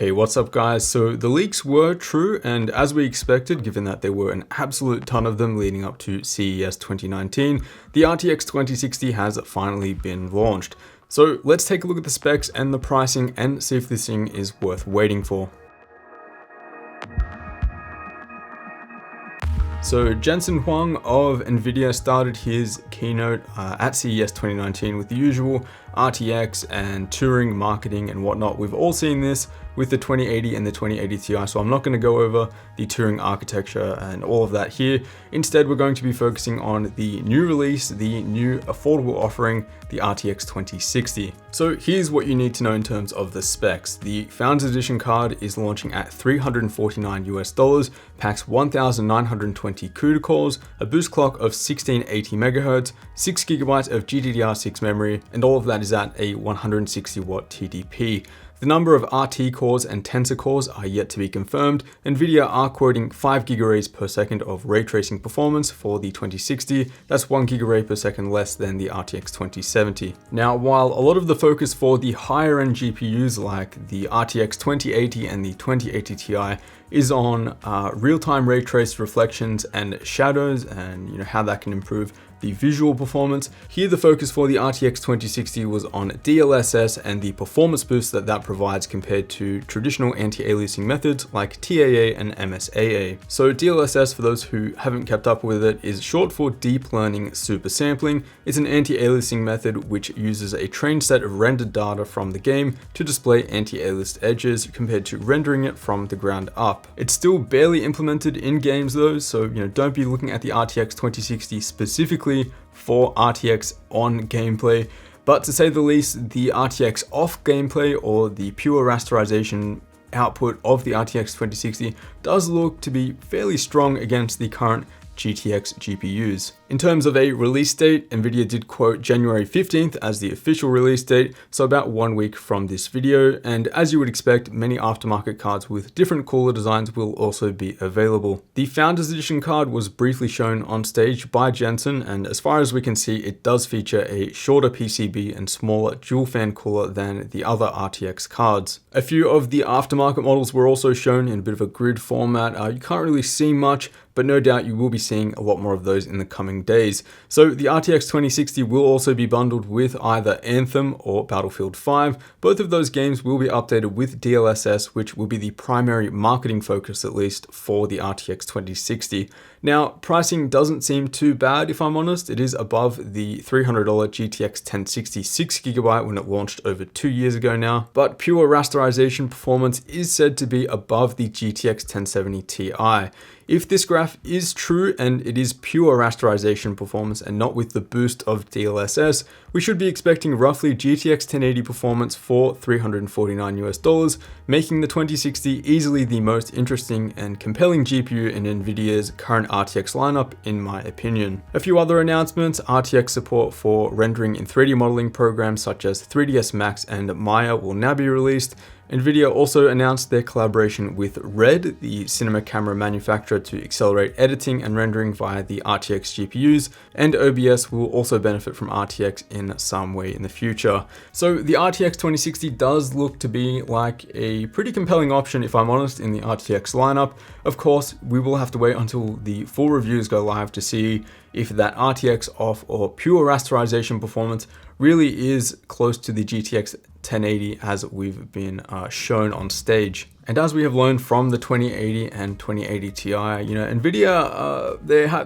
Hey, what's up guys? So the leaks were true, and as we expected, given that there were an absolute ton of them leading up to CES 2019, the RTX 2060 has finally been launched. So let's take a look at the specs and the pricing and see if this thing is worth waiting for. So Jensen Huang of Nvidia started his keynote at CES 2019 with the usual RTX and Turing marketing and whatnot. We've all seen this with the 2080 and the 2080 Ti, so I'm not going to go over the Turing architecture and all of that here. Instead, we're going to be focusing on the new release, the new affordable offering, the RTX 2060. So here's what you need to know in terms of the specs. The Founders Edition card is launching at $349 US, packs 1920 CUDA cores, a boost clock of 1680 MHz, 6 GB of GDDR6 memory, and all of that is at a 160 watt TDP. The number of RT cores and Tensor cores are yet to be confirmed. Nvidia are quoting 5 gigaраys per second of ray tracing performance for the 2060. That's 1 gigaray per second less than the RTX 2070. Now, while a lot of the focus for the higher end GPUs like the RTX 2080 and the 2080 Ti is on real-time ray trace reflections and shadows and how that can improve the visual performance. Here the focus for the RTX 2060 was on DLSS and the performance boost that provides compared to traditional anti-aliasing methods like TAA and MSAA. So DLSS, for those who haven't kept up with it, is short for deep learning super sampling. It's an anti-aliasing method which uses a trained set of rendered data from the game to display anti-aliased edges compared to rendering it from the ground up. It's still barely implemented in games though, so don't be looking at the RTX 2060 specifically for RTX on gameplay, but to say the least, the RTX off gameplay or the pure rasterization output of the RTX 2060 does look to be fairly strong against the current GTX GPUs. In terms of a release date, Nvidia did quote January 15th as the official release date, so about 1 week from this video, and as you would expect, many aftermarket cards with different cooler designs will also be available. The Founders Edition card was briefly shown on stage by Jensen, and as far as we can see, it does feature a shorter PCB and smaller dual fan cooler than the other RTX cards. A few of the aftermarket models were also shown in a bit of a grid format. You can't really see much, but no doubt you will be seeing a lot more of those in the coming days. So the RTX 2060 will also be bundled with either Anthem or Battlefield 5. Both of those games will be updated with DLSS, which will be the primary marketing focus, at least for the RTX 2060. Now, pricing doesn't seem too bad if I'm honest. It is above the $300 GTX 1060 6GB when it launched over 2 years ago now, but pure rasterization performance is said to be above the GTX 1070 Ti. If this graph is true and it is pure rasterization performance and not with the boost of DLSS, we should be expecting roughly GTX 1080 performance for $349 US, making the 2060 easily the most interesting and compelling GPU in Nvidia's current RTX lineup, in my opinion. A few other announcements: RTX support for rendering in 3D modeling programs such as 3ds Max and Maya will now be released. Nvidia also announced their collaboration with Red, the cinema camera manufacturer, to accelerate editing and rendering via the RTX GPUs, and OBS will also benefit from RTX in some way in the future. So the RTX 2060 does look to be like a pretty compelling option, if I'm honest, in the RTX lineup. Of course, we will have to wait until the full reviews go live to see if that RTX off or pure rasterization performance really is close to the GTX 1080 as we've been shown on stage. And as we have learned from the 2080 and 2080 Ti, Nvidia,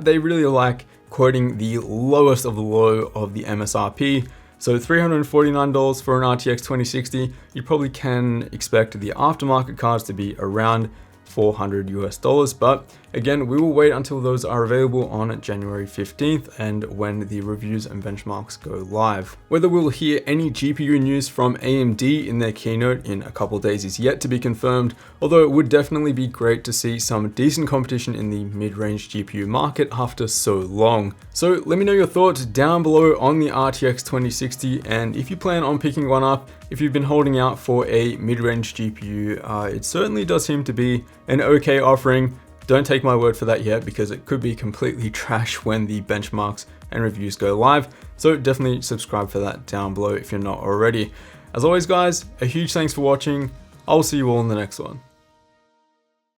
they really like quoting the lowest of the low of the MSRP. So $349 for an RTX 2060, you probably can expect the aftermarket cards to be around $400 US, but again, we will wait until those are available on January 15th and when the reviews and benchmarks go live. Whether we'll hear any GPU news from AMD in their keynote in a couple days is yet to be confirmed, although it would definitely be great to see some decent competition in the mid-range GPU market after so long. So let me know your thoughts down below on the RTX 2060, and if you plan on picking one up, if you've been holding out for a mid-range GPU, it certainly does seem to be an okay offering. Don't take my word for that yet, because it could be completely trash when the benchmarks and reviews go live. So definitely subscribe for that down below if you're not already. As always guys, a huge thanks for watching. I'll see you all in the next one.